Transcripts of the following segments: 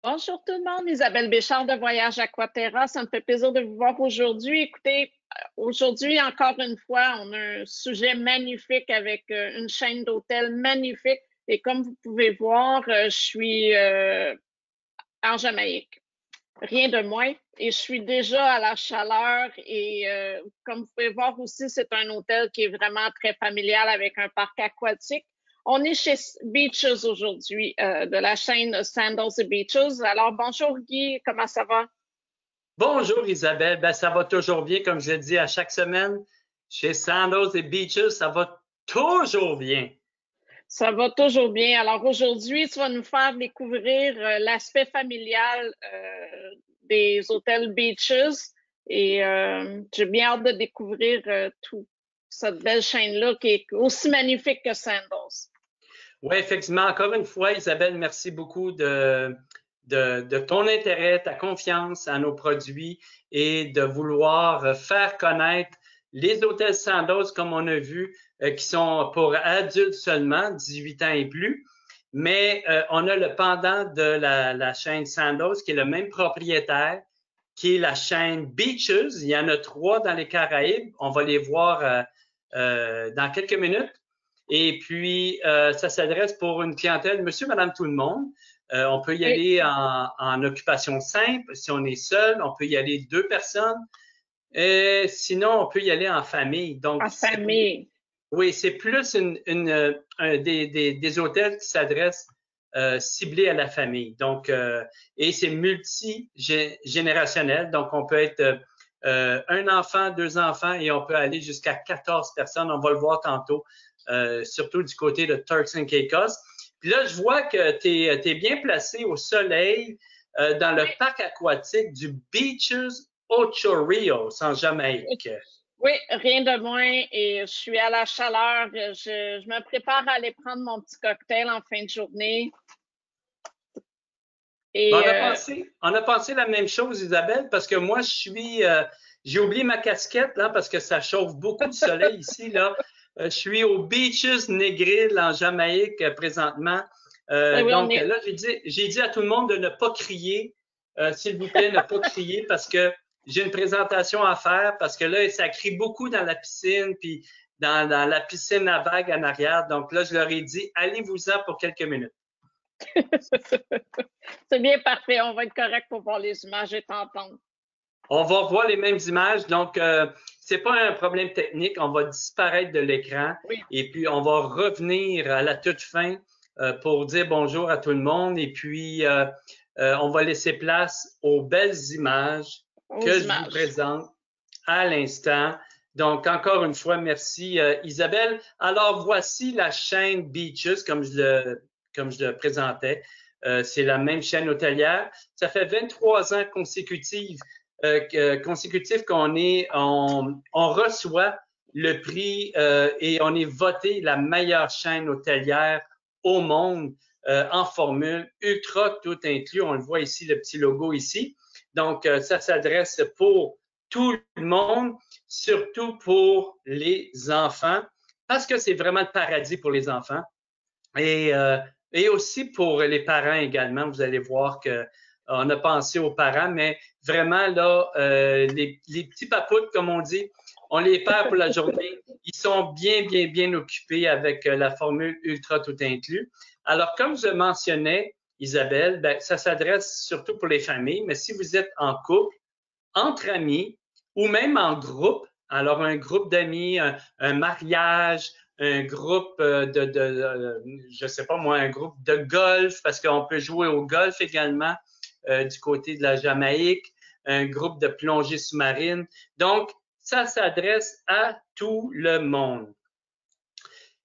Bonjour tout le monde, Isabelle Béchard de Voyage Aquaterra. Ça me fait plaisir de vous voir aujourd'hui. Écoutez, aujourd'hui, encore une fois, on a un sujet magnifique avec une chaîne d'hôtels magnifique. Et comme vous pouvez voir, je suis en Jamaïque. Rien de moins. Et je suis déjà à la chaleur. Et comme vous pouvez voir aussi, c'est un hôtel qui est vraiment très familial avec un parc aquatique. On est chez Beaches aujourd'hui, de la chaîne Sandals et Beaches. Alors, bonjour Guy, comment ça va? Bonjour Isabelle, ça va toujours bien, comme je le dis à chaque semaine. Chez Sandals et Beaches, ça va toujours bien. Ça va toujours bien. Alors aujourd'hui, tu vas nous faire découvrir l'aspect familial des hôtels Beaches et j'ai bien hâte de découvrir toute cette belle chaîne-là qui est aussi magnifique que Sandals. Oui, effectivement, encore une fois, Isabelle, merci beaucoup de ton intérêt, ta confiance à nos produits et de vouloir faire connaître les hôtels Sandals, comme on a vu, qui sont pour adultes seulement, 18 ans et plus. Mais on a le pendant de la chaîne Sandals, qui est le même propriétaire, qui est la chaîne Beaches. Il y en a 3 dans les Caraïbes. On va les voir dans quelques minutes. Et puis, ça s'adresse pour une clientèle, monsieur, madame, tout le monde. On peut y Oui, aller en occupation simple, si on est seul. On peut y aller 2 personnes. Sinon, on peut y aller en famille. Donc, en famille. oui, c'est plus des hôtels qui s'adressent ciblés à la famille. Donc, et c'est multigénérationnel. Donc, on peut être un enfant, 2 enfants et on peut aller jusqu'à 14 personnes. On va le voir tantôt, surtout du côté de Turks and Caicos. Puis là, je vois que tu es bien placé au soleil dans le parc aquatique du Beaches Ocho Rios en Jamaïque. Oui, rien de moins. Et je suis à la chaleur. Je me prépare à aller prendre mon petit cocktail en fin de journée. Ben, Et on a pensé la même chose, Isabelle, parce que moi, j'ai oublié ma casquette là, parce que ça chauffe beaucoup de soleil ici là. Je suis au Beaches Negril en Jamaïque présentement. ben oui, on Donc est. là, j'ai dit à tout le monde de ne pas crier, s'il vous plaît, ne pas crier parce que j'ai une présentation à faire parce que là, ça crie beaucoup dans la piscine, puis dans la piscine à vagues en arrière. Donc là, je leur ai dit, allez-vous-en pour quelques minutes. C'est bien parfait. On va être correct pour voir les images et t'entendre. On va voir les mêmes images, donc c'est pas un problème technique. On va disparaître de l'écran Oui, et puis on va revenir à la toute fin pour dire bonjour à tout le monde et puis on va laisser place aux belles images aux que je vous images. présente à l'instant. Donc encore une fois, merci Isabelle. Alors voici la chaîne Beaches comme je le présentais. C'est la même chaîne hôtelière. Ça fait 23 ans consécutifs on reçoit le prix et on est voté la meilleure chaîne hôtelière au monde en formule ultra tout inclus. On le voit ici, le petit logo ici. Donc, ça s'adresse pour tout le monde, surtout pour les enfants, parce que c'est vraiment le paradis pour les enfants. Et, euh, et aussi pour les parents également. Vous allez voir que on a pensé aux parents, mais vraiment, là, les petits papoutes, comme on dit, on les perd pour la journée. Ils sont bien occupés avec la formule ultra tout inclus. Alors, comme je mentionnais, Isabelle, ben, ça s'adresse surtout pour les familles, mais si vous êtes en couple, entre amis ou même en groupe, alors un groupe d'amis, un mariage, un groupe je sais pas moi, un groupe de golf, parce qu'on peut jouer au golf également du côté de la Jamaïque, un groupe de plongée sous-marine. Donc, ça s'adresse à tout le monde.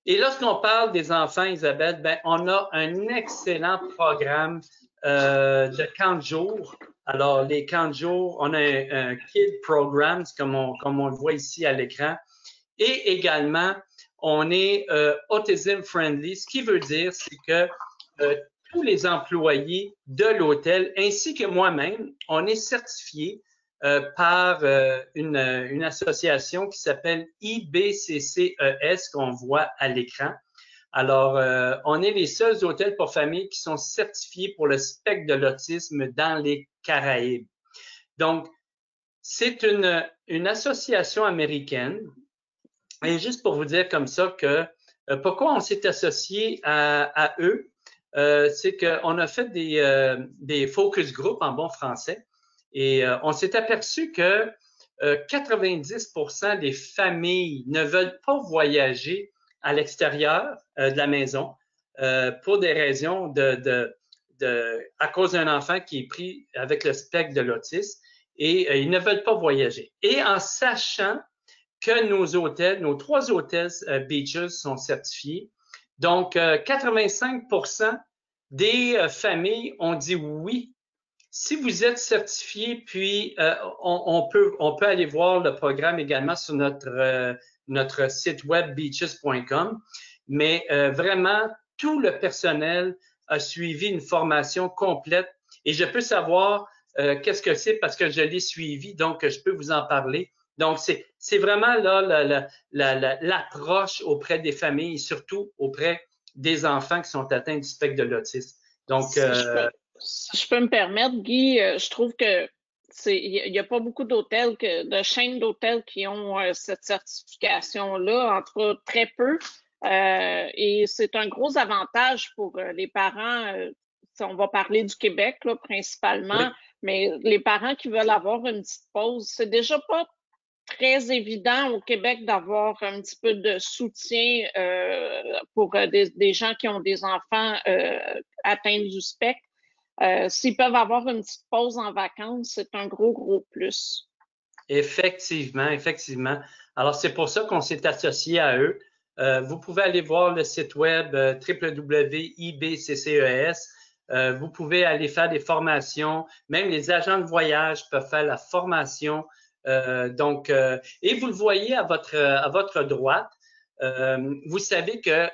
Et lorsqu'on parle des enfants, Isabelle, ben, on a un excellent programme de camp de jour. Alors, les camps de jour, on a un Kid Programs, comme on le voit ici à l'écran. Et également, on est autism friendly, ce qui veut dire, c'est que tous les employés de l'hôtel, ainsi que moi-même, on est certifiés par une association qui s'appelle IBCCES qu'on voit à l'écran Alors, on est les seuls hôtels pour familles qui sont certifiés pour le spectre de l'autisme dans les Caraïbes. Donc, c'est une association américaine. Et juste pour vous dire comme ça que pourquoi on s'est associé à eux, c'est qu'on a fait des focus group en bon français et on s'est aperçu que 90% des familles ne veulent pas voyager à l'extérieur de la maison pour des raisons à cause d'un enfant qui est pris avec le spectre de l'autisme et ils ne veulent pas voyager. Et en sachant que nos 3 hôtels Beaches sont certifiés, donc 85% des familles ont dit oui. Si vous êtes certifié, puis on peut aller voir le programme également sur notre site web beaches.com, mais vraiment, tout le personnel a suivi une formation complète et je peux savoir qu'est-ce que c'est parce que je l'ai suivi, donc je peux vous en parler. Donc, c'est vraiment là l'approche auprès des familles et surtout auprès des enfants qui sont atteints du spectre de l'autisme. Donc, si je peux me permettre, Guy, je trouve que il n'y a pas beaucoup d'hôtels, de chaînes d'hôtels qui ont cette certification-là, en tout cas très peu. Et c'est un gros avantage pour les parents. Si on va parler du Québec là, principalement, oui. Mais les parents qui veulent avoir une petite pause, c'est déjà pas très évident au Québec d'avoir un petit peu de soutien pour des gens qui ont des enfants atteints du spectre. S'ils peuvent avoir une petite pause en vacances, c'est un gros plus. Effectivement, effectivement. Alors, c'est pour ça qu'on s'est associé à eux. Vous pouvez aller voir le site web www.ibcces. Vous pouvez aller faire des formations. Même les agents de voyage peuvent faire la formation. Et vous le voyez à votre droite. Vous savez que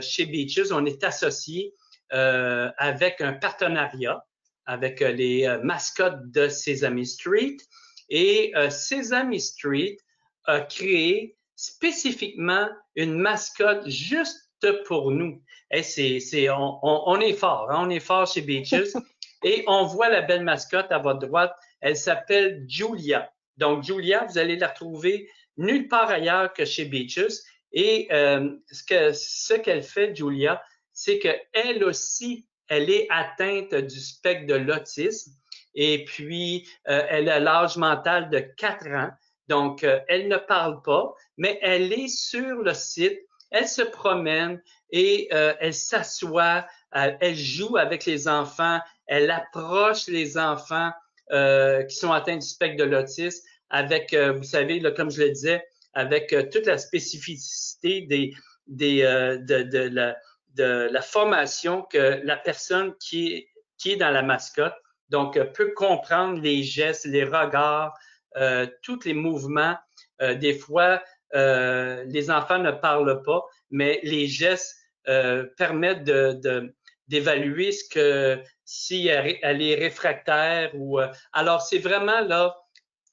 chez Beaches, on est associé avec un partenariat avec les mascottes de Sesame Street. Et Sesame Street a créé spécifiquement une mascotte juste pour nous. Et on est fort, hein? On est fort chez Beaches. Et on voit la belle mascotte à votre droite. Elle s'appelle Julia. Donc, Julia, vous allez la retrouver nulle part ailleurs que chez Beaches. Et ce qu'elle fait, Julia, c'est qu'elle aussi, elle est atteinte du spectre de l'autisme. Et puis, elle a l'âge mental de 4 ans. Donc, elle ne parle pas, mais elle est sur le site, elle se promène et elle s'assoit, elle joue avec les enfants, elle approche les enfants qui sont atteints du spectre de l'autisme avec, vous savez, là, comme je le disais, avec toute la spécificité de la formation que la personne qui est dans la mascotte, donc peut comprendre les gestes, les regards, tous les mouvements. Des fois, les enfants ne parlent pas, mais les gestes permettent d'évaluer si elle est réfractaire ou. Alors, c'est vraiment là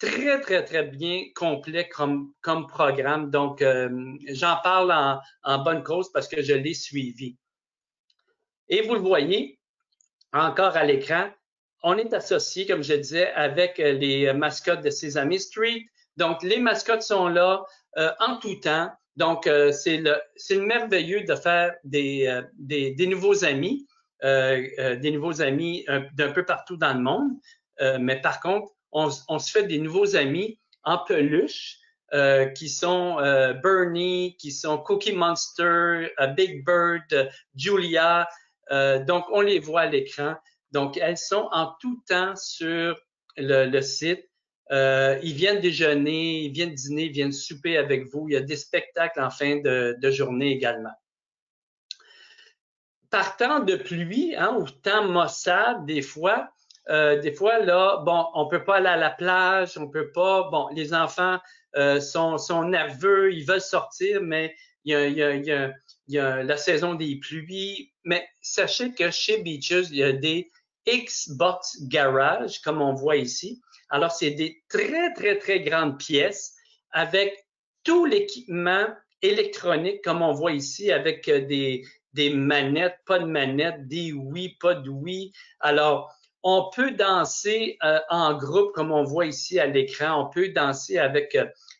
très bien complet comme programme. Donc, j'en parle en bonne cause parce que je l'ai suivi. Et vous le voyez encore à l'écran, on est associé, comme je disais, avec les mascottes de Sesame Street. Donc, les mascottes sont là en tout temps. Donc, c'est merveilleux de faire des nouveaux amis, d'un peu partout dans le monde. Mais par contre, on se fait des nouveaux amis en peluche qui sont Bernie, qui sont Cookie Monster, Big Bird, Julia. Donc, on les voit à l'écran. Donc, elles sont en tout temps sur le site. Ils viennent déjeuner, ils viennent dîner, ils viennent souper avec vous. Il y a des spectacles en fin de journée également. Par temps de pluie, hein, ou temps maussade, des fois, là, bon, on peut pas aller à la plage, on peut pas, bon, les enfants sont nerveux, ils veulent sortir, mais il y a la saison des pluies. Mais sachez que chez Beaches, il y a des Xbox Garage, comme on voit ici. Alors, c'est des très grandes pièces avec tout l'équipement électronique, comme on voit ici, avec des manettes, pas de manettes, des oui, pas de oui. Alors, on peut danser en groupe, comme on voit ici à l'écran. On peut danser avec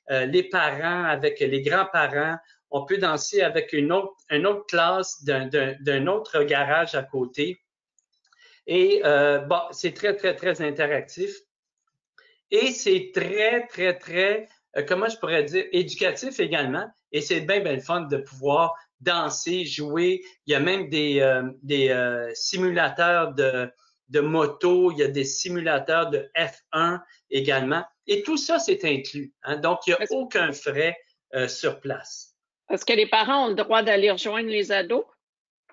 les parents, avec les grands-parents. On peut danser avec une autre classe d'un autre garage à côté. Et bon, c'est très, très, très interactif. Et c'est très, très, très, comment je pourrais dire, éducatif également. Et c'est bien, bien le fun de pouvoir danser, jouer. Il y a même des simulateurs de moto, il y a des simulateurs de F1 également. Et tout ça, c'est inclus. Hein? Donc, il n'y a aucun frais sur place. Est-ce que les parents ont le droit d'aller rejoindre les ados?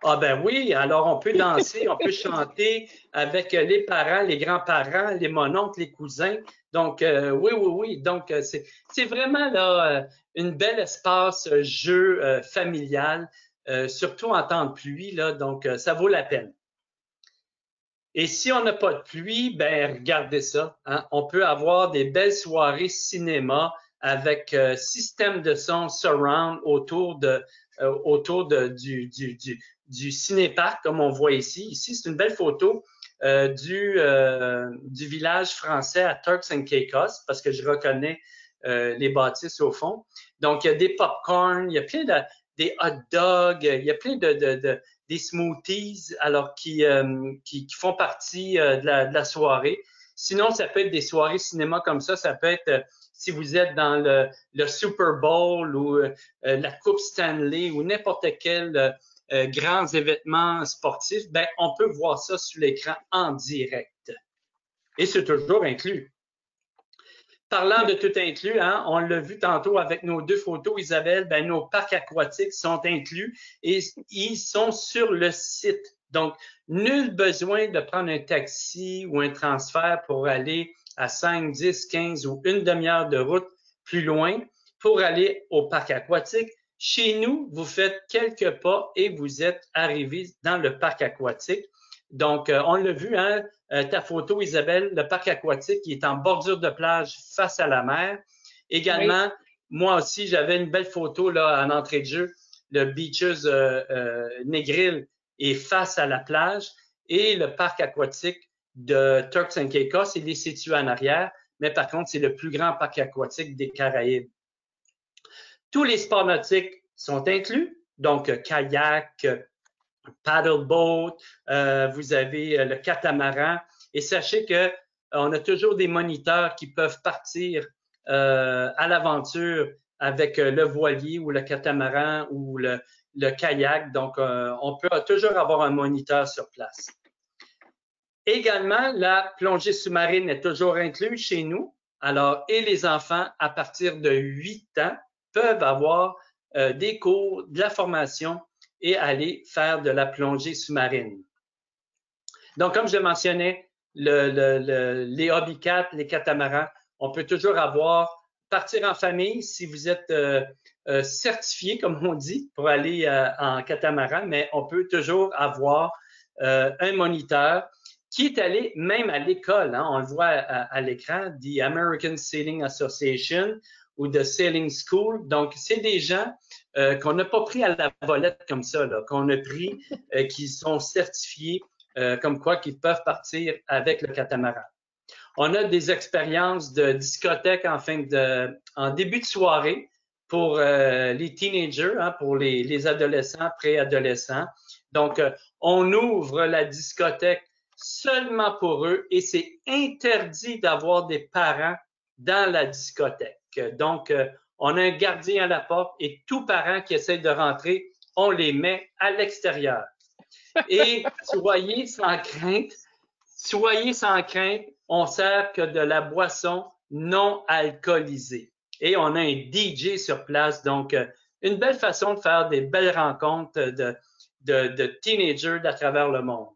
Ah ben oui, alors on peut danser, on peut chanter avec les parents, les grands-parents, les mononcles, les cousins. Donc, oui, oui, oui. Donc, c'est vraiment là une belle espace jeu familial, surtout en temps de pluie, là. Donc, ça vaut la peine. Et si on n'a pas de pluie, ben regardez ça. Hein? On peut avoir des belles soirées cinéma avec système de son surround autour du cinéparc, comme on voit ici. Ici, c'est une belle photo du village français à Turks and Caicos, parce que je reconnais les bâtisses au fond. Donc, il y a des pop-corn, il y a plein des hot dogs, il y a plein des smoothies, alors qui font partie de la soirée. Sinon, ça peut être des soirées cinéma comme ça peut être si vous êtes dans le Super Bowl ou la Coupe Stanley ou n'importe quel grands événements sportifs, ben on peut voir ça sur l'écran en direct. Et c'est toujours inclus. Parlant de tout inclus, hein, on l'a vu tantôt avec nos deux photos, Isabelle, ben, nos parcs aquatiques sont inclus et ils sont sur le site. Donc, nul besoin de prendre un taxi ou un transfert pour aller à 5, 10, 15 ou une demi-heure de route plus loin pour aller au parc aquatique. Chez nous, vous faites quelques pas et vous êtes arrivé dans le parc aquatique. Donc, on l'a vu, hein, ta photo, Isabelle, le parc aquatique qui est en bordure de plage face à la mer. Également, oui. Moi aussi, j'avais une belle photo là en entrée de jeu. Le Beaches Negril est face à la plage et le parc aquatique de Turks and Caicos, il est situé en arrière, mais par contre, c'est le plus grand parc aquatique des Caraïbes. Tous les sports nautiques sont inclus, donc kayak, paddleboat, vous avez le catamaran. Et sachez que on a toujours des moniteurs qui peuvent partir à l'aventure avec le voilier ou le catamaran ou le kayak. Donc, on peut toujours avoir un moniteur sur place. Également, la plongée sous-marine est toujours incluse chez nous. Alors, et les enfants à partir de 8 ans peuvent avoir des cours, de la formation et aller faire de la plongée sous-marine. Donc, comme je le mentionnais, les hobbycats, les catamarans, on peut toujours partir en famille si vous êtes certifié, comme on dit, pour aller en catamaran, mais on peut toujours avoir un moniteur qui est allé même à l'école. Hein, on le voit à l'écran, The American Sailing Association ou The Sailing School. Donc, c'est des gens qu'on n'a pas pris à la volette comme ça, qu'on a pris, qui sont certifiés comme quoi qu'ils peuvent partir avec le catamaran. On a des expériences de discothèque en début de soirée pour les teenagers, hein, pour les adolescents, préadolescents. Donc, on ouvre la discothèque seulement pour eux et c'est interdit d'avoir des parents dans la discothèque. Donc, on a un gardien à la porte et tout parent qui essaie de rentrer, on les met à l'extérieur. Et soyez sans crainte, on sert que de la boisson non alcoolisée. Et on a un DJ sur place, donc une belle façon de faire des belles rencontres de teenagers à travers le monde.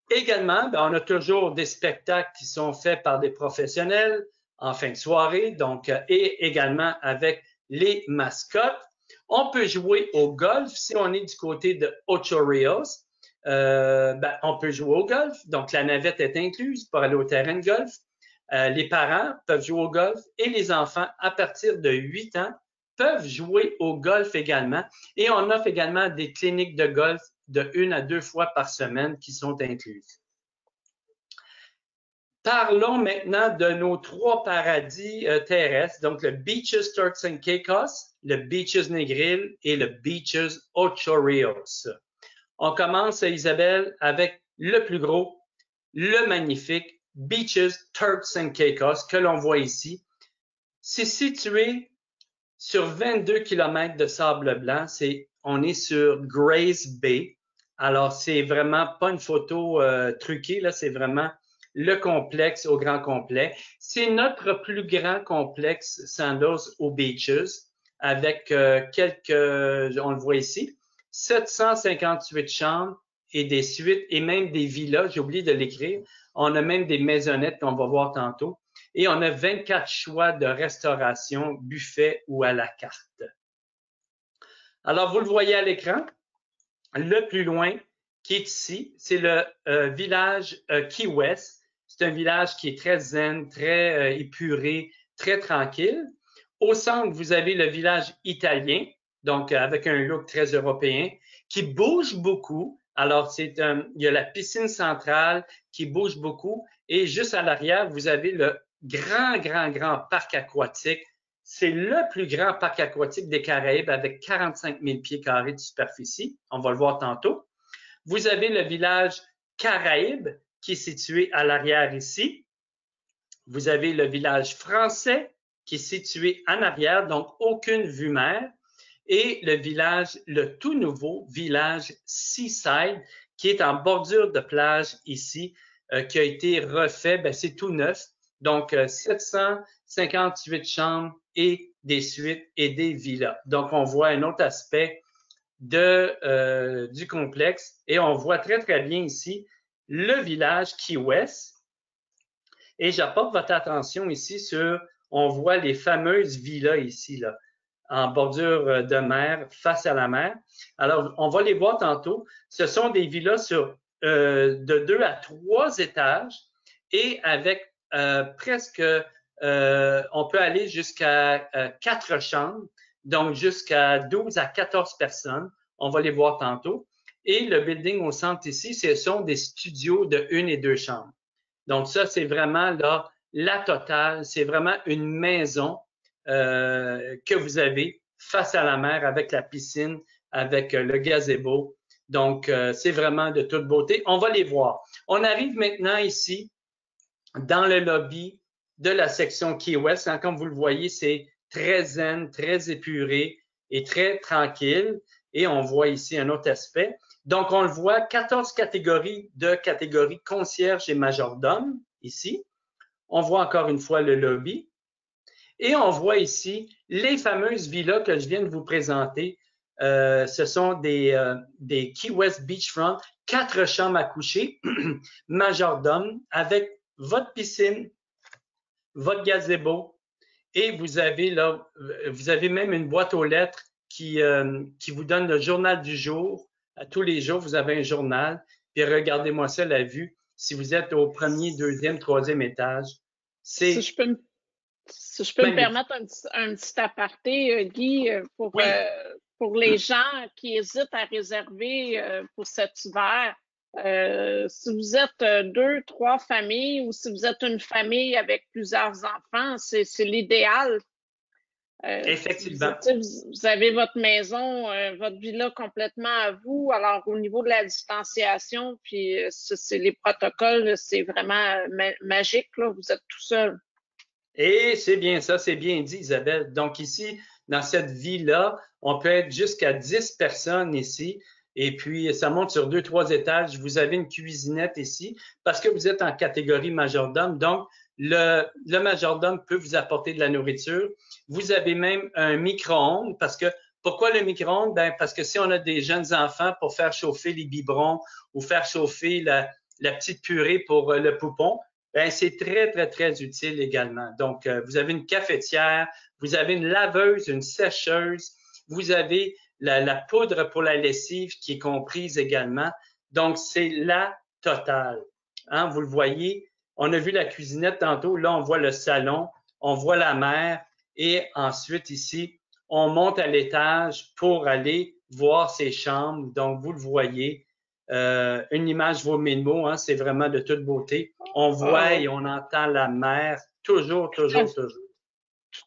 Également, on a toujours des spectacles qui sont faits par des professionnels en fin de soirée, donc, et également avec les mascottes. On peut jouer au golf si on est du côté de Ocho Rios. On peut jouer au golf, donc la navette est incluse pour aller au terrain de golf. Les parents peuvent jouer au golf et les enfants à partir de 8 ans peuvent jouer au golf également. Et on offre également des cliniques de golf de 1 à 2 fois par semaine qui sont incluses. Parlons maintenant de nos 3 paradis terrestres, donc le Beaches Turks and Caicos, le Beaches Negril et le Beaches Ocho Rios. On commence, Isabelle, avec le plus gros, le magnifique Beaches Turks and Caicos que l'on voit ici. C'est situé sur 22 km de sable blanc. On est sur Grays Bay. Alors, c'est vraiment pas une photo truquée, là, c'est vraiment le complexe au grand complet. C'est notre plus grand complexe Sandals aux Beaches avec quelques, on le voit ici, 758 chambres et des suites et même des villas, j'ai oublié de l'écrire. On a même des maisonnettes qu'on va voir tantôt. Et on a 24 choix de restauration, buffet ou à la carte. Alors, vous le voyez à l'écran, le plus loin qui est ici, c'est le village Key West. C'est un village qui est très zen, très épuré, très tranquille. Au centre, vous avez le village italien, donc avec un look très européen, qui bouge beaucoup. Alors, il y a la piscine centrale qui bouge beaucoup. Et juste à l'arrière, vous avez le grand parc aquatique. C'est le plus grand parc aquatique des Caraïbes avec 45 000 pieds carrés de superficie. On va le voir tantôt. Vous avez le village Caraïbe qui est situé à l'arrière ici. Vous avez le village français qui est situé en arrière, donc aucune vue mer. Et le village, le tout nouveau village Seaside qui est en bordure de plage ici, qui a été refait, c'est tout neuf. Donc, 758 chambres et des suites et des villas. Donc, on voit un autre aspect du complexe et on voit très bien ici le village Key West. Et j'apporte votre attention ici sur, on voit les fameuses villas ici, là, en bordure de mer, face à la mer. Alors, on va les voir tantôt. Ce sont des villas sur de 2 à 3 étages et avec presque, on peut aller jusqu'à 4 chambres, donc jusqu'à 12 à 14 personnes. On va les voir tantôt. Et le building au centre ici, ce sont des studios de 1 et 2 chambres. Donc ça, c'est vraiment là, la totale. C'est vraiment une maison que vous avez face à la mer avec la piscine, avec le gazebo. Donc, c'est vraiment de toute beauté. On va les voir. On arrive maintenant ici dans le lobby de la section Key West. Comme vous le voyez, c'est très zen, très épuré et très tranquille. Et on voit ici un autre aspect. Donc, on le voit, 14 catégories de catégories concierge et majordome ici. On voit encore une fois le lobby. Et on voit ici les fameuses villas que je viens de vous présenter. Ce sont des Key West Beachfront, 4 chambres à coucher, majordome, avec votre piscine, votre gazebo, et vous avez là, vous avez même une boîte aux lettres qui vous donne le journal du jour. Tous les jours, vous avez un journal. Puis regardez-moi ça, la vue. Si vous êtes au premier, deuxième, troisième étage, c'est Si je peux me permettre un petit aparté, Guy, pour les gens qui hésitent à réserver pour cet hiver, si vous êtes 2, 3 familles ou si vous êtes une famille avec plusieurs enfants, c'est l'idéal. Effectivement. Vous avez votre maison, votre villa complètement à vous. Alors, au niveau de la distanciation, puis c'est les protocoles, c'est vraiment magique, là. Vous êtes tout seul. Et c'est bien ça, c'est bien dit, Isabelle. Donc ici, dans cette ville-là, on peut être jusqu'à 10 personnes ici. Et puis, ça monte sur 2, 3 étages. Vous avez une cuisinette ici parce que vous êtes en catégorie majordome. Donc, le majordome peut vous apporter de la nourriture. Vous avez même un micro-ondes parce que, pourquoi le micro-ondes? Parce que si on a des jeunes enfants pour faire chauffer les biberons ou faire chauffer la petite purée pour le poupon, c'est très utile également. Donc, vous avez une cafetière, vous avez une laveuse, une sécheuse, vous avez la poudre pour la lessive qui est comprise également. Donc, c'est la totale. Hein, vous le voyez, on a vu la cuisinette tantôt. Là, on voit le salon, on voit la mer et ensuite ici, on monte à l'étage pour aller voir ces chambres. Donc, vous le voyez, une image vaut mille mots, hein, c'est vraiment de toute beauté. On voit et on entend la mer, toujours. Tout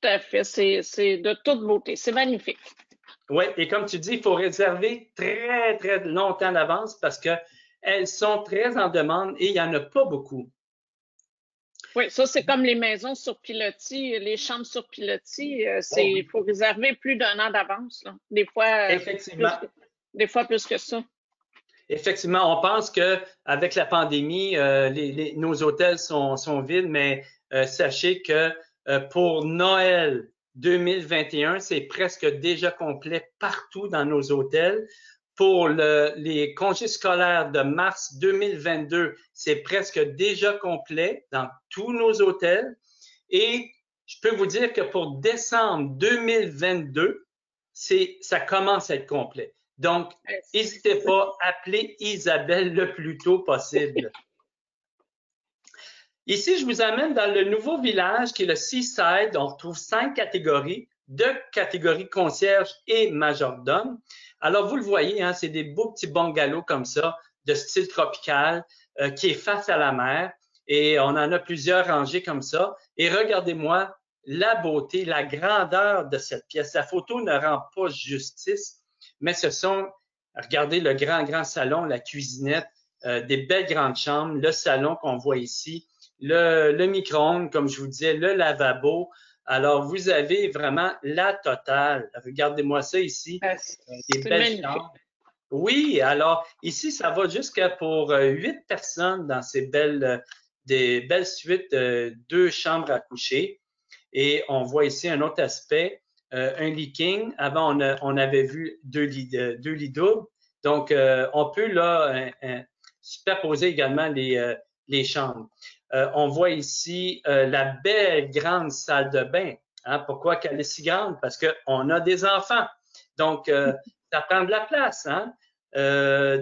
à fait, c'est de toute beauté, c'est magnifique. Oui, et comme tu dis, il faut réserver très, très longtemps d'avance parce qu'elles sont très en demande et il n'y en a pas beaucoup. Oui, ça, c'est comme les maisons sur pilotis, les chambres sur pilotis. Il faut réserver plus d'un an d'avance. Des fois, effectivement. Plus que ça. Effectivement, on pense qu'avec la pandémie, nos hôtels sont vides, mais sachez que pour Noël 2021, c'est presque déjà complet partout dans nos hôtels. Pour les congés scolaires de mars 2022, c'est presque déjà complet dans tous nos hôtels. Et je peux vous dire que pour décembre 2022, ça commence à être complet. Donc, n'hésitez pas à appeler Isabelle le plus tôt possible. Ici, je vous amène dans le nouveau village qui est le Seaside. On retrouve 5 catégories, 2 catégories concierge et majordome. Alors, vous le voyez, hein, c'est des beaux petits bungalows comme ça, de style tropical, qui est face à la mer. Et on en a plusieurs rangées comme ça. Et regardez-moi la beauté, la grandeur de cette pièce. La photo ne rend pas justice, mais regardez le grand salon, la cuisinette, des belles grandes chambres, le salon qu'on voit ici, le micro-ondes, comme je vous disais, le lavabo. Alors, vous avez vraiment la totale. Regardez-moi ça ici. Des belles chambres. Oui, alors ici, ça va jusqu'à pour 8 personnes dans des belles suites de 2 chambres à coucher. Et on voit ici un autre aspect, un lit king. Avant, on avait vu 2 lits doubles. Donc, on peut là superposer également les chambres. On voit ici la belle grande salle de bain. Hein? Pourquoi qu'elle est si grande? Parce qu'on a des enfants. Donc, ça prend de la place. Hein?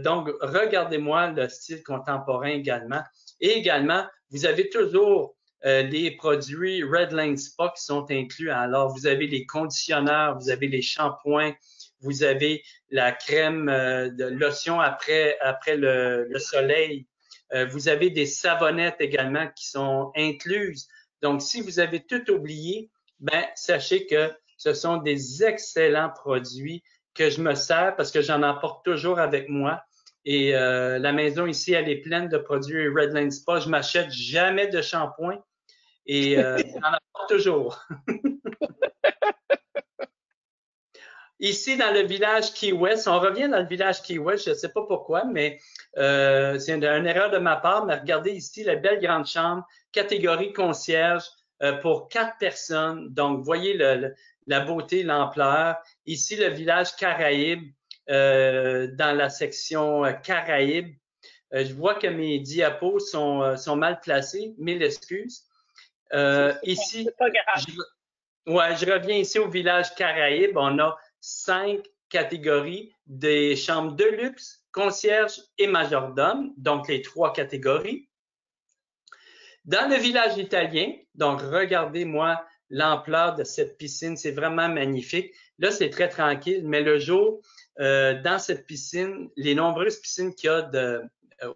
Donc, regardez-moi le style contemporain également. Et également, vous avez toujours les produits Redline Spa qui sont inclus. Alors, vous avez les conditionneurs, vous avez les shampoings, vous avez la crème de lotion après le soleil. Vous avez des savonnettes également qui sont incluses. Donc, si vous avez tout oublié, ben sachez que ce sont des excellents produits que je me sers parce que j'en emporte toujours avec moi. Et la maison ici, elle est pleine de produits Redline Spa. Je m'achète jamais de shampoing et j'en apporte toujours. Ici, dans le village Key West, on revient dans le village Key West, je ne sais pas pourquoi, mais c'est une erreur de ma part, mais regardez ici la belle grande chambre, catégorie concierge pour 4 personnes. Donc, voyez la beauté, l'ampleur. Ici, le village Caraïbes, dans la section Caraïbes. Je vois que mes diapos sont mal placés, mille excuses. Ici, je reviens ici au village Caraïbes. On a 5 catégories des chambres de luxe, concierge et majordome, donc les 3 catégories. Dans le village italien, donc regardez-moi l'ampleur de cette piscine, c'est vraiment magnifique. Là, c'est très tranquille, mais le jour, dans cette piscine, les nombreuses piscines qu'il y a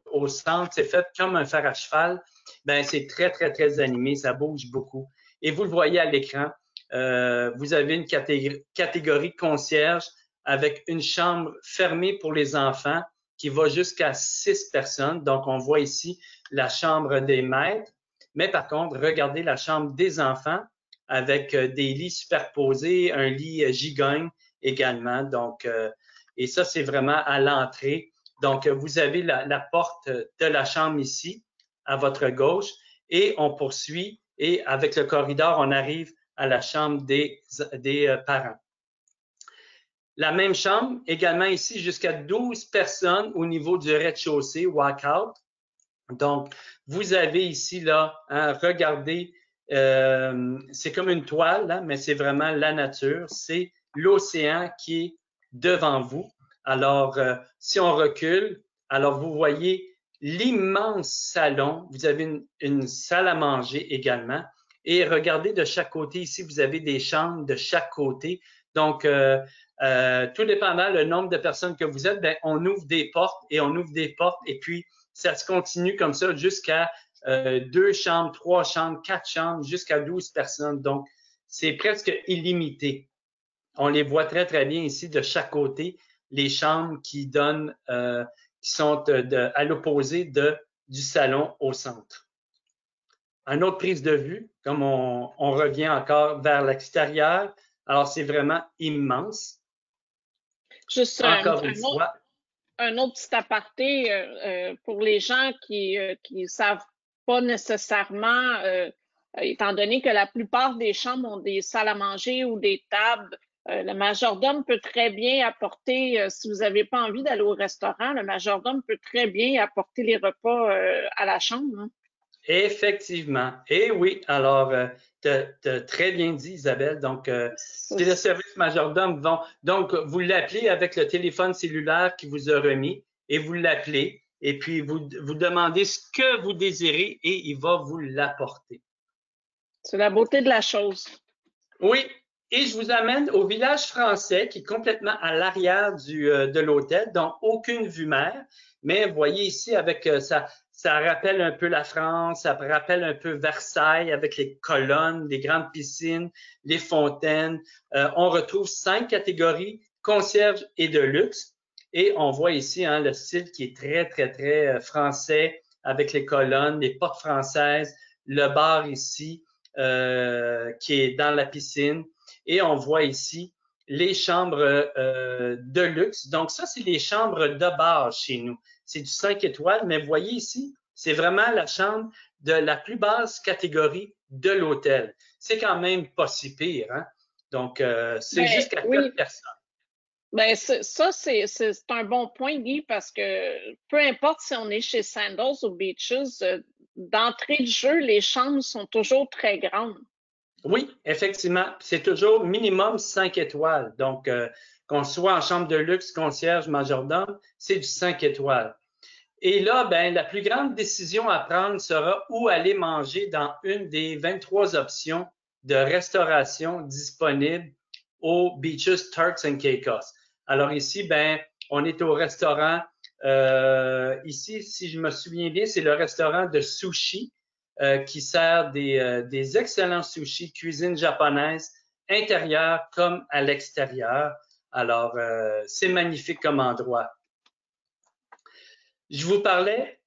au centre, c'est fait comme un fer à cheval. Ben, c'est très, très, très animé, ça bouge beaucoup. Et vous le voyez à l'écran, vous avez une catégorie concierge avec une chambre fermée pour les enfants qui va jusqu'à 6 personnes. Donc, on voit ici la chambre des maîtres. Mais par contre, regardez la chambre des enfants avec des lits superposés, un lit gigogne également. Donc, et ça, c'est vraiment à l'entrée. Donc, vous avez la porte de la chambre ici, à votre gauche, et on poursuit. Et avec le corridor, on arrive à la chambre des parents. La même chambre, également ici, jusqu'à 12 personnes au niveau du rez-de-chaussée, walk-out. Donc, vous avez ici, là, hein, regardez, c'est comme une toile, hein, mais c'est vraiment la nature. C'est l'océan qui est devant vous. Alors, si on recule, alors vous voyez l'immense salon. Vous avez une salle à manger également. Et regardez de chaque côté, ici, vous avez des chambres de chaque côté. Donc, tout dépendant le nombre de personnes que vous êtes, ben, on ouvre des portes et on ouvre des portes et puis ça se continue comme ça jusqu'à 2 chambres, 3 chambres, 4 chambres, jusqu'à 12 personnes. Donc, c'est presque illimité. On les voit très, très bien ici de chaque côté, les chambres qui donnent, qui sont à l'opposé du salon au centre. Une autre prise de vue, comme on revient encore vers l'extérieur. Alors, c'est vraiment immense. Juste Encore une fois. un autre petit aparté pour les gens qui savent pas nécessairement, étant donné que la plupart des chambres ont des salles à manger ou des tables, le majordome peut très bien apporter, si vous n'avez pas envie d'aller au restaurant, le majordome peut très bien apporter les repas à la chambre. Hein. Effectivement. Et oui, alors, tu as très bien dit, Isabelle. Donc, c'est le service majordome. Donc, vous l'appelez avec le téléphone cellulaire qui vous a remis et vous l'appelez et puis vous demandez ce que vous désirez et il va vous l'apporter. C'est la beauté de la chose. Oui. Et je vous amène au village français qui est complètement à l'arrière de l'hôtel, donc aucune vue mer. Mais vous voyez ici avec ça rappelle un peu la France, ça rappelle un peu Versailles avec les colonnes, les grandes piscines, les fontaines. On retrouve 5 catégories, concierge et de luxe. Et on voit ici hein, le style qui est très, très, très français avec les colonnes, les portes françaises, le bar ici qui est dans la piscine. Et on voit ici les chambres de luxe. Donc, ça, c'est les chambres de base chez nous. C'est du 5 étoiles, mais vous voyez ici, c'est vraiment la chambre de la plus basse catégorie de l'hôtel. C'est quand même pas si pire. Hein? Donc, c'est jusqu'à 4 personnes. Ben, ça, c'est un bon point, Guy, parce que peu importe si on est chez Sandals ou Beaches, d'entrée de jeu, les chambres sont toujours très grandes. Oui, effectivement. C'est toujours minimum 5 étoiles. Donc, qu'on soit en chambre de luxe, concierge, majordome, c'est du 5 étoiles. Et là, ben, la plus grande décision à prendre sera où aller manger dans une des 23 options de restauration disponibles au Beaches Turks and Caicos. Alors ici, ben, on est au restaurant. Ici, si je me souviens bien, c'est le restaurant de sushi qui sert des excellents sushis, cuisine japonaise, intérieure comme à l'extérieur. Alors, c'est magnifique comme endroit. Je vous parlais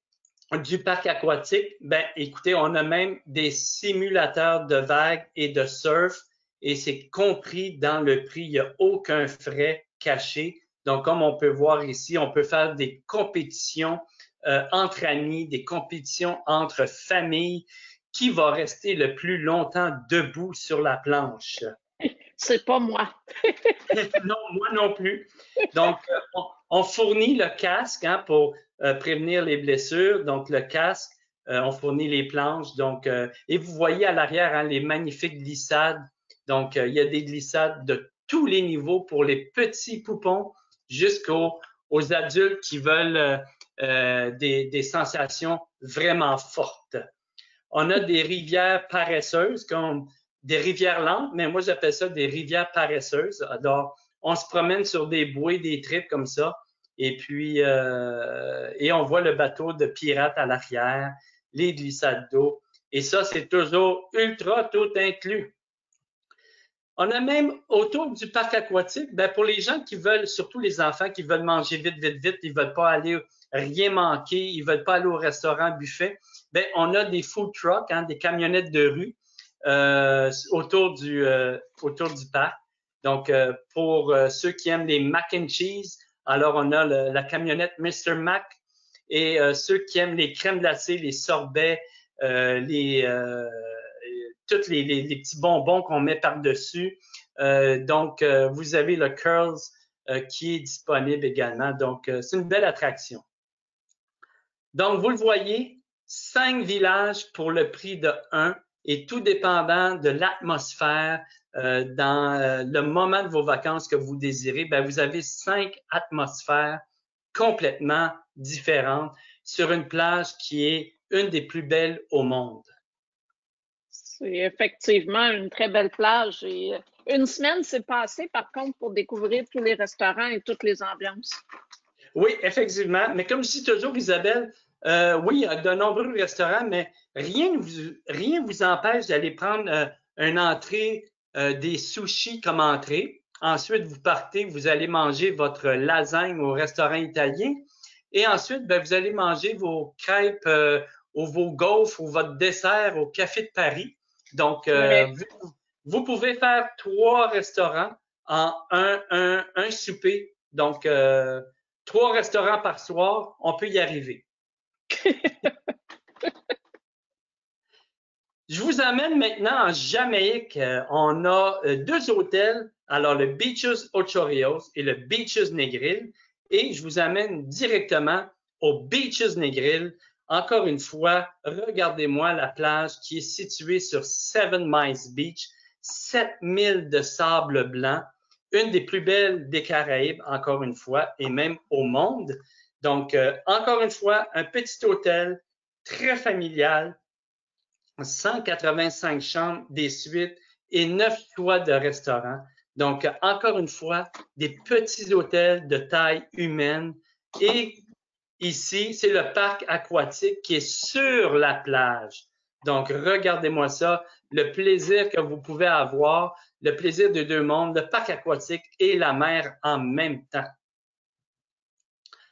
du parc aquatique. Ben, écoutez, on a même des simulateurs de vagues et de surf et c'est compris dans le prix. Il n'y a aucun frais caché. Donc, comme on peut voir ici, on peut faire des compétitions entre amis, des compétitions entre familles. Qui va rester le plus longtemps debout sur la planche? C'est pas moi. Non, moi non plus. Donc, on fournit le casque hein, pour prévenir les blessures. Donc, le casque, on fournit les planches. Donc, et vous voyez à l'arrière hein, les magnifiques glissades. Donc, il y a des glissades de tous les niveaux pour les petits poupons jusqu'aux adultes qui veulent des sensations vraiment fortes. On a des rivières paresseuses, comme des rivières lentes, mais moi j'appelle ça des rivières paresseuses. Alors, on se promène sur des bouées, des tripes comme ça, et puis et on voit le bateau de pirates à l'arrière, les glissades d'eau, et ça c'est toujours ultra tout inclus. On a même autour du parc aquatique, ben pour les gens qui veulent, surtout les enfants qui veulent manger vite, vite, vite, ils veulent pas aller rien manquer, ils veulent pas aller au restaurant buffet, ben on a des food trucks, hein, des camionnettes de rue autour du parc. Donc pour ceux qui aiment les mac and cheese, alors on a la camionnette Mr. Mac et ceux qui aiment les crèmes glacées, les sorbets, tous les petits bonbons qu'on met par-dessus. Donc, vous avez le Curls qui est disponible également. Donc, c'est une belle attraction. Donc, vous le voyez, 5 villages pour le prix de 1 et tout dépendant de l'atmosphère dans le moment de vos vacances que vous désirez, ben, vous avez 5 atmosphères complètement différentes sur une plage qui est une des plus belles au monde. C'est effectivement une très belle plage et Une semaine s'est passée, par contre, pour découvrir tous les restaurants et toutes les ambiances. Oui, effectivement. Mais comme je dis toujours, Isabelle, oui, il y a de nombreux restaurants, mais rien vous empêche d'aller prendre une entrée, des sushis comme entrée. Ensuite, vous partez, vous allez manger votre lasagne au restaurant italien. Et ensuite, ben, vous allez manger vos crêpes ou vos gaufres ou votre dessert au Café de Paris. Donc, Ouais. vous pouvez faire 3 restaurants en un souper. Donc, 3 restaurants par soir, on peut y arriver. Je vous amène maintenant en Jamaïque. On a 2 hôtels, alors le Beaches Ocho Rios et le Beaches Negril. Et je vous amène directement au Beaches Negril. Encore une fois, regardez-moi la plage qui est située sur Seven Miles Beach, 7000 de sable blanc, une des plus belles des Caraïbes, encore une fois, et même au monde. Donc, encore une fois, un petit hôtel très familial, 185 chambres, des suites et 9 choix de restaurants. Donc, encore une fois, des petits hôtels de taille humaine. Et ici, c'est le parc aquatique qui est sur la plage. Donc, regardez-moi ça, le plaisir que vous pouvez avoir, le plaisir de 2 mondes, le parc aquatique et la mer en même temps.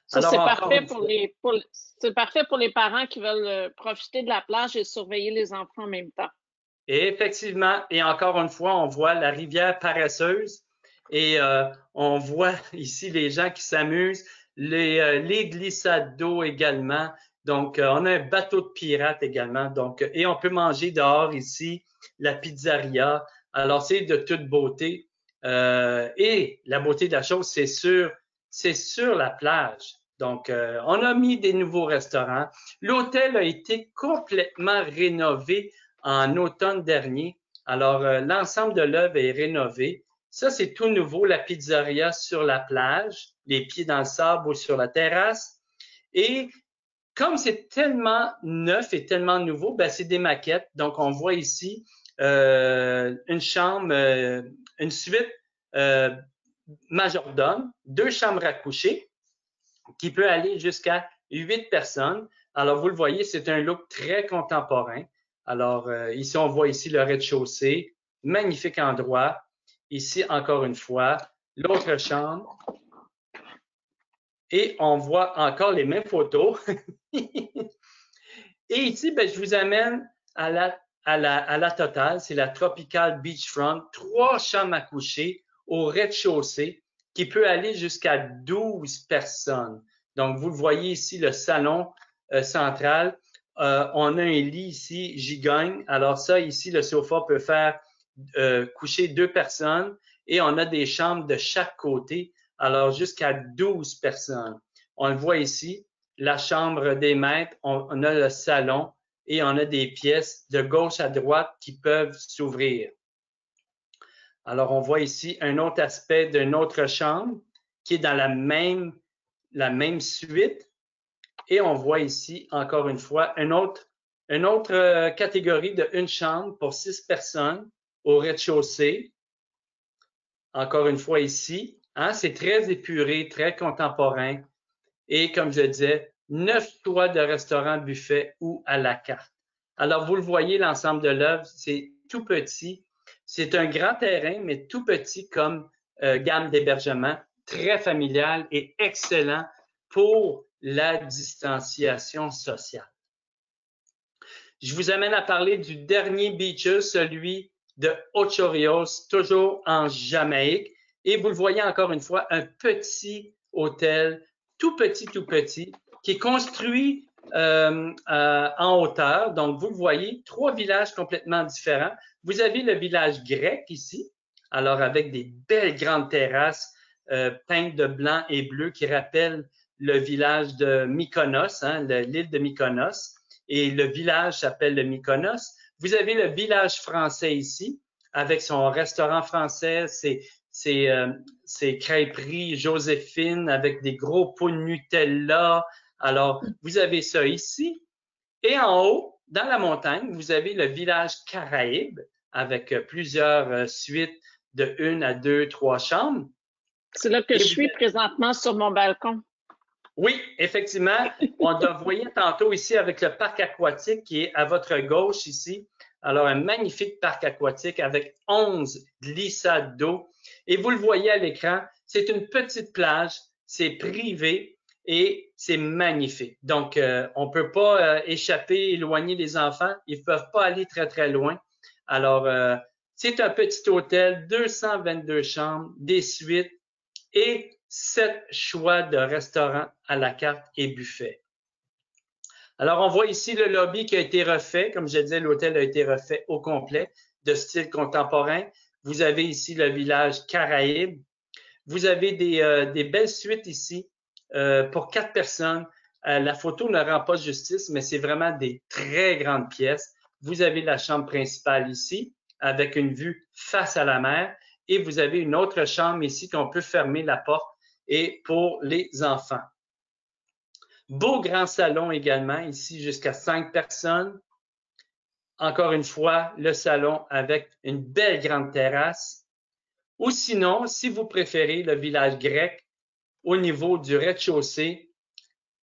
Ça, Alors, c'est encore parfait une pour fois. c'est parfait pour les parents qui veulent profiter de la plage et surveiller les enfants en même temps. Et effectivement, et encore une fois, on voit la rivière paresseuse et on voit ici les gens qui s'amusent, les glissades d'eau également. Donc, on a un bateau de pirates également. Donc, et on peut manger dehors ici, la pizzeria. Alors, c'est de toute beauté. Et la beauté de la chose, c'est sur la plage. Donc, on a mis des nouveaux restaurants. L'hôtel a été complètement rénové en automne dernier. Alors, l'ensemble de l'œuvre est rénové. Ça, c'est tout nouveau, la pizzeria sur la plage, les pieds dans le sable ou sur la terrasse. Et comme c'est tellement neuf et tellement nouveau, ben, c'est des maquettes. Donc, on voit ici une chambre, une suite euh, majordome, 2 chambres à coucher qui peut aller jusqu'à 8 personnes. Alors, vous le voyez, c'est un look très contemporain. Alors, ici, on voit ici le rez-de-chaussée, magnifique endroit. Ici, encore une fois, l'autre chambre. Et on voit encore les mêmes photos. Et ici, ben, je vous amène à la totale. C'est la Tropical Beachfront. 3 chambres à coucher au rez-de-chaussée qui peut aller jusqu'à 12 personnes. Donc, vous le voyez ici, le salon central. On a un lit ici, gigogne. Alors ça, ici, le sofa peut faire coucher 2 personnes et on a des chambres de chaque côté. Alors, jusqu'à 12 personnes. On le voit ici, la chambre des maîtres, on a le salon et on a des pièces de gauche à droite qui peuvent s'ouvrir. Alors, on voit ici un autre aspect d'une autre chambre qui est dans la même suite. Et on voit ici, encore une fois, une autre catégorie de une chambre pour 6 personnes au rez-de-chaussée. Encore une fois ici, hein, c'est très épuré, très contemporain. Et comme je disais, 9 choix de restaurants buffet ou à la carte. Alors, vous le voyez, l'ensemble de l'œuvre, c'est tout petit. C'est un grand terrain, mais tout petit comme gamme d'hébergement, très familial et excellent pour la distanciation sociale. Je vous amène à parler du dernier beach, celui de Ocho Rios, toujours en Jamaïque. Et vous le voyez encore une fois, un petit hôtel, tout petit, qui est construit en hauteur. Donc, vous le voyez, 3 villages complètement différents. Vous avez le village grec ici, alors avec des belles grandes terrasses peintes de blanc et bleu qui rappellent le village de Mykonos, hein, l'île de Mykonos. Et le village s'appelle le Mykonos. Vous avez le village français ici, avec son restaurant français, ses crêperies Joséphine avec des gros pots de Nutella. Alors, vous avez ça ici. Et en haut, dans la montagne, vous avez le village Caraïbe avec plusieurs suites de 1 à 2, 3 chambres. C'est là que je suis présentement sur mon balcon. Oui, effectivement. On te voyait tantôt ici avec le parc aquatique qui est à votre gauche ici. Alors, un magnifique parc aquatique avec 11 glissades d'eau. Et vous le voyez à l'écran, c'est une petite plage, c'est privé et c'est magnifique. Donc, on ne peut pas échapper, éloigner les enfants. Ils ne peuvent pas aller très, très loin. Alors, c'est un petit hôtel, 222 chambres, des suites et 7 choix de restaurants à la carte et buffet. Alors, on voit ici le lobby qui a été refait. Comme je disais, l'hôtel a été refait au complet de style contemporain. Vous avez ici le village Caraïbe. Vous avez des belles suites ici pour 4 personnes. La photo ne rend pas justice, mais c'est vraiment des très grandes pièces. Vous avez la chambre principale ici avec une vue face à la mer et vous avez une autre chambre ici qu'on peut fermer la porte et pour les enfants. Beau grand salon également, ici jusqu'à 5 personnes. Encore une fois, le salon avec une belle grande terrasse. Ou sinon, si vous préférez le village grec, au niveau du rez-de-chaussée,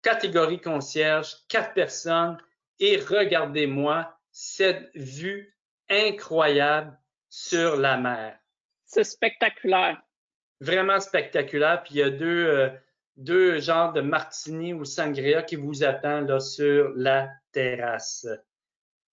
catégorie concierge, 4 personnes. Et regardez-moi cette vue incroyable sur la mer. C'est spectaculaire. Vraiment spectaculaire. Puis il y a deux genres de martini ou sangria qui vous attendent là sur la terrasse.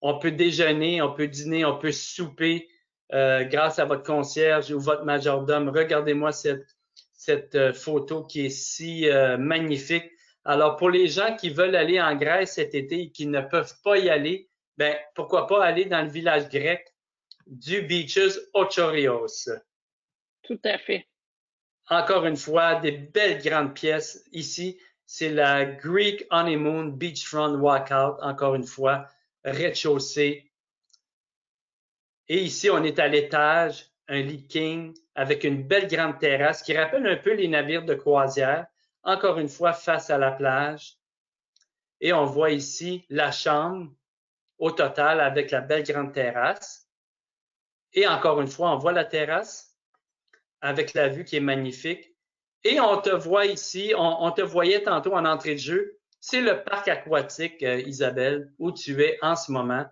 On peut déjeuner, on peut dîner, on peut souper grâce à votre concierge ou votre majordome. Regardez-moi cette photo qui est si magnifique. Alors, pour les gens qui veulent aller en Grèce cet été et qui ne peuvent pas y aller, ben pourquoi pas aller dans le village grec du Beaches Ochorios. Tout à fait. Encore une fois, des belles grandes pièces. Ici, c'est la Greek Honeymoon Beachfront Walkout, encore une fois, rez-de-chaussée. Et ici, on est à l'étage, un lit king avec une belle grande terrasse qui rappelle un peu les navires de croisière, encore une fois, face à la plage. Et on voit ici la chambre au total avec la belle grande terrasse. Et encore une fois, on voit la terrasse avec la vue qui est magnifique. Et on te voit ici, on te voyait tantôt en entrée de jeu, c'est le parc aquatique, Isabelle, où tu es en ce moment,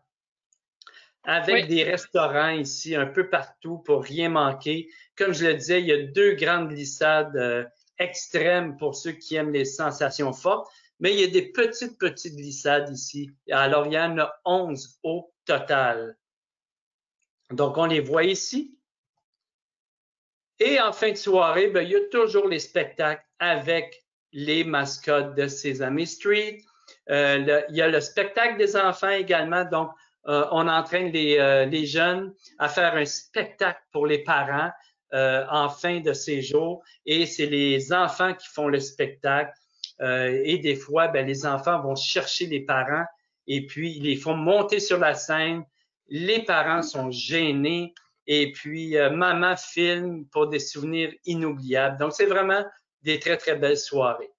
avec des restaurants ici un peu partout pour rien manquer. Comme je le disais, il y a 2 grandes glissades extrêmes pour ceux qui aiment les sensations fortes, mais il y a des petites glissades ici. Alors, il y en a 11 au total. Donc, on les voit ici. Et en fin de soirée, ben, il y a toujours les spectacles avec les mascottes de Sesame Street. Il y a le spectacle des enfants également. Donc, on entraîne les jeunes à faire un spectacle pour les parents en fin de séjour. Et c'est les enfants qui font le spectacle. Et des fois, ben, les enfants vont chercher les parents et puis ils les font monter sur la scène. Les parents sont gênés. Et puis, maman filme pour des souvenirs inoubliables. Donc, c'est vraiment des très, très belles soirées.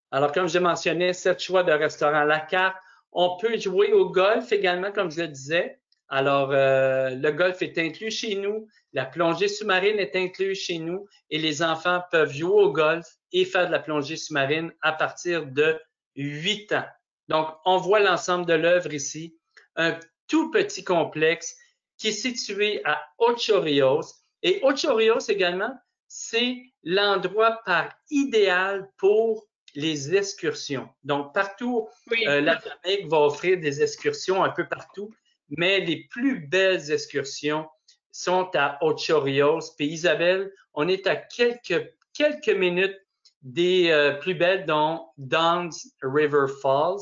Alors, comme je mentionnais, 7 choix de restaurants à la carte. On peut jouer au golf également, comme je le disais. Alors, le golf est inclus chez nous. La plongée sous-marine est inclue chez nous. Et les enfants peuvent jouer au golf et faire de la plongée sous-marine à partir de 8 ans. Donc, on voit l'ensemble de l'œuvre ici. Un tout petit complexe qui est situé à Ochorios. Et Ochorios également, c'est l'endroit idéal pour les excursions. Donc, partout, la Jamaïque va offrir des excursions un peu partout, mais les plus belles excursions sont à Ochorios. Puis Isabelle, on est à quelques minutes des plus belles, dont Don's River Falls.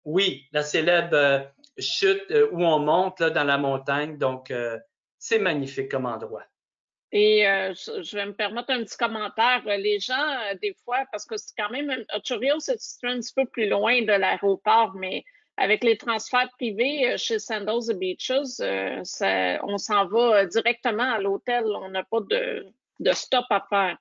Oui, la célèbre chute où on monte là, dans la montagne. Donc, c'est magnifique comme endroit. Et je vais me permettre un petit commentaire. Les gens, des fois, parce que c'est quand même, Ochorios se situe un petit peu plus loin de l'aéroport, mais avec les transferts privés chez Sandals Beaches, on s'en va directement à l'hôtel. On n'a pas de stop à faire.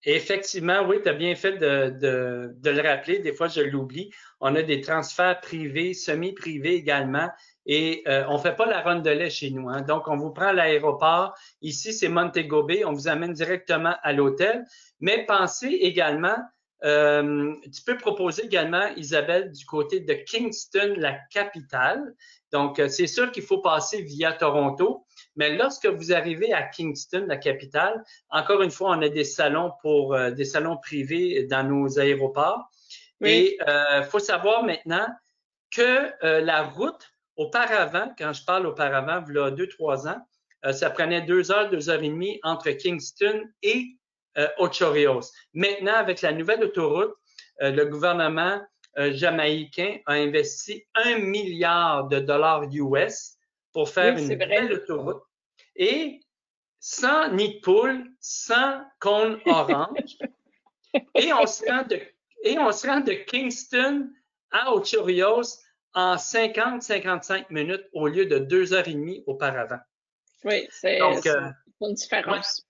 Effectivement, oui, tu as bien fait de le rappeler. Des fois, je l'oublie. On a des transferts privés, semi-privés également. Et on fait pas la ronde de lait chez nous. Hein. Donc, on vous prend à l'aéroport. Ici, c'est Montego Bay. On vous amène directement à l'hôtel. Mais pensez également, tu peux proposer également, Isabelle, du côté de Kingston, la capitale. Donc, c'est sûr qu'il faut passer via Toronto. Mais lorsque vous arrivez à Kingston, la capitale, encore une fois, on a des salons pour des salons privés dans nos aéroports. Oui. Et il faut savoir maintenant que la route, auparavant, quand je parle auparavant, il y a 2-3 ans, ça prenait 2 heures, 2 heures et demie entre Kingston et Ocho-Rios. Maintenant, avec la nouvelle autoroute, le gouvernement jamaïcain a investi 1 milliard de dollars US pour faire une belle autoroute. Et sans nid de poule, sans cône orange. Et on se rend de Kingston à Ocho-Rios en 50-55 minutes au lieu de 2 heures et demie auparavant. Oui, c'est une différence.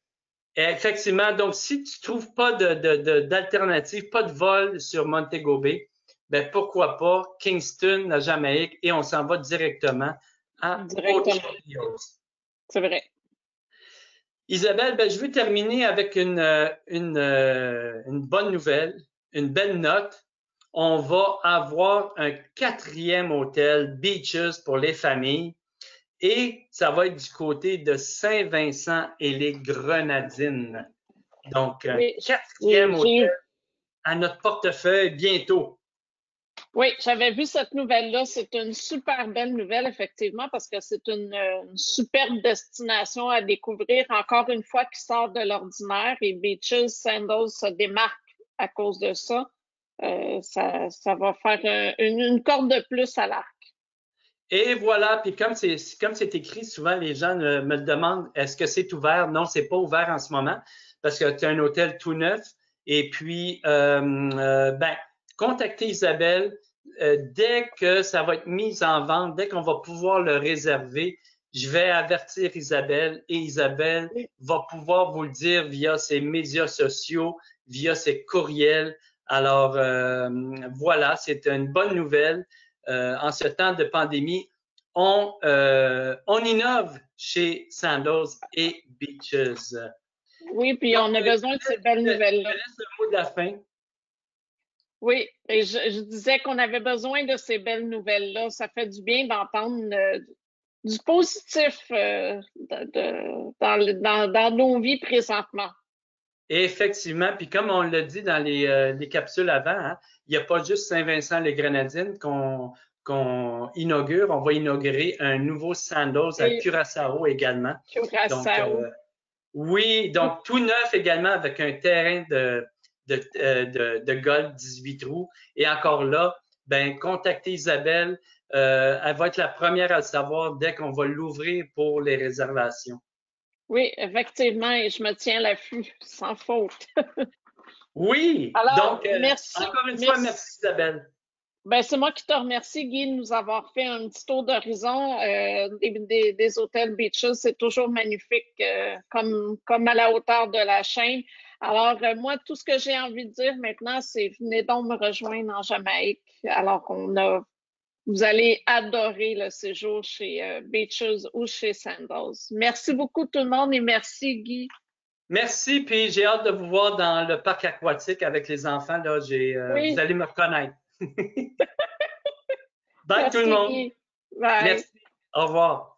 Ouais. Effectivement. Donc, si tu ne trouves pas d'alternative, pas de vol sur Montego Bay, ben pourquoi pas Kingston, la Jamaïque, et on s'en va directement à Ocho-Rios. C'est vrai. Isabelle, ben, je veux terminer avec une bonne nouvelle, une belle note. On va avoir un 4e hôtel Beaches pour les familles et ça va être du côté de Saint-Vincent et les Grenadines. Donc, un 4e hôtel à notre portefeuille bientôt. Oui, j'avais vu cette nouvelle-là. C'est une super belle nouvelle, effectivement, parce que c'est une superbe destination à découvrir, encore une fois, qui sort de l'ordinaire. Et Beaches, Sandals se démarque à cause de ça. Ça va faire une corde de plus à l'arc. Et voilà, puis comme c'est écrit, souvent les gens me demandent est-ce que c'est ouvert? Non, c'est pas ouvert en ce moment parce que tu as un hôtel tout neuf. Et puis, contactez Isabelle dès que ça va être mis en vente, dès qu'on va pouvoir le réserver. Je vais avertir Isabelle et Isabelle va pouvoir vous le dire via ses médias sociaux, via ses courriels. Alors, voilà, c'est une bonne nouvelle. En ce temps de pandémie, on innove chez Sandals et Beaches. Oui, puis donc, on a besoin de ces belles nouvelles-là. Je laisse le mot de la fin. Oui, et je disais qu'on avait besoin de ces belles nouvelles-là. Ça fait du bien d'entendre du positif dans nos vies présentement. Et effectivement, puis comme on l'a dit dans les capsules avant, hein, il n'y a pas juste Saint-Vincent-les-Grenadines qu'on inaugure. On va inaugurer un nouveau Sandals à Curaçao également. Curaçao. Donc, oui, donc tout neuf également avec un terrain de golf 18 trous. Et encore là, ben contactez Isabelle. Elle va être la première à le savoir dès qu'on va l'ouvrir pour les réservations. Oui, effectivement, et je me tiens à l'affût, sans faute. Oui, alors, donc merci, encore une fois, merci Isabelle. Ben, c'est moi qui te remercie, Guy, de nous avoir fait un petit tour d'horizon des hôtels Beaches. C'est toujours magnifique, comme à la hauteur de la chaîne. Alors, moi, tout ce que j'ai envie de dire maintenant, c'est venez donc me rejoindre en Jamaïque. Alors vous allez adorer le séjour chez Beaches ou chez Sandals. Merci beaucoup tout le monde et merci, Guy. Merci, puis j'ai hâte de vous voir dans le parc aquatique avec les enfants. Là, vous allez me reconnaître. Bye Merci, tout le monde. Guy. Bye. Merci. Au revoir.